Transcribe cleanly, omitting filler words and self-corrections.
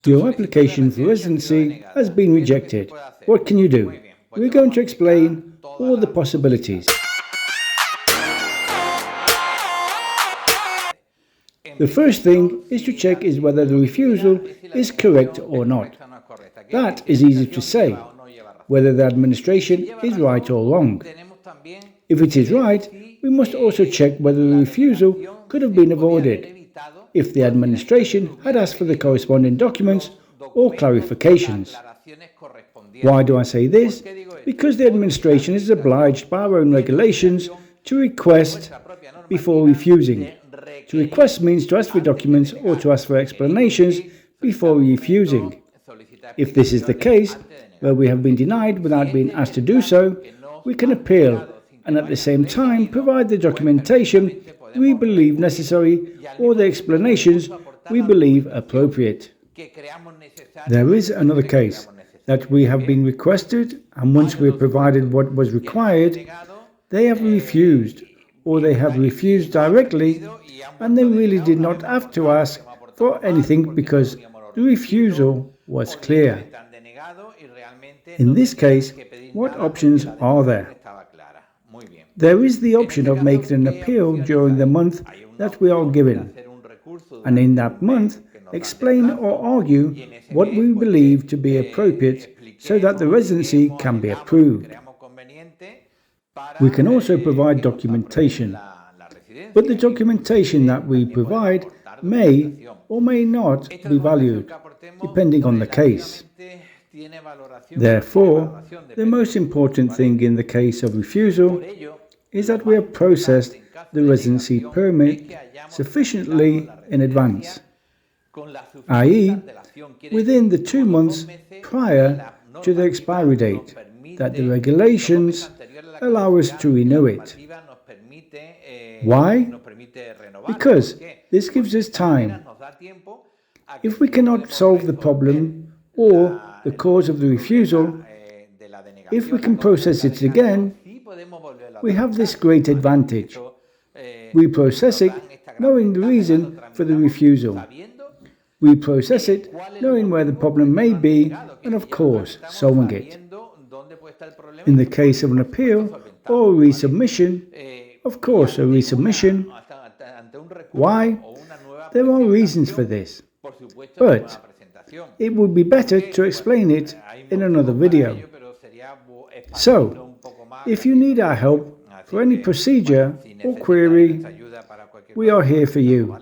Your application for residency has been rejected. What can you do? We're going to explain all the possibilities. The first thing is to check whether the refusal is correct or not. That is easy to say, whether the administration is right or wrong. If it is right, we must also check whether the refusal could have been avoided if the administration had asked for the corresponding documents or clarifications. Why do I say this? Because the administration is obliged by our own regulations to request before refusing. To request means to ask for documents or to ask for explanations before refusing. If this is the case, where we have been denied without being asked to do so, we can appeal and at the same time provide the documentation we believe necessary or the explanations we believe appropriate. There is another case that we have been requested, and once we have provided what was required, they have refused, or they have refused directly, and they really did not have to ask for anything because the refusal was clear. In this case, what options are there? There is the option of making an appeal during the month that we are given, and in that month explain or argue what we believe to be appropriate so that the residency can be approved. We can also provide documentation, but the documentation that we provide may or may not be valued, depending on the case. Therefore, the most important thing in the case of refusal is that we have processed the residency permit sufficiently in advance, i.e., within the 2 months prior to the expiry date, that the regulations allow us to renew it. Why? Because this gives us time. If we cannot solve the problem or the cause of the refusal, if we can process it again, we have this great advantage. We process it knowing the reason for the refusal. We process it knowing where the problem may be and, of course, solving it. In the case of an appeal or a resubmission, of course, a resubmission. Why? There are reasons for this, but it would be better to explain it in another video. So, if you need our help for any procedure or query, we are here for you.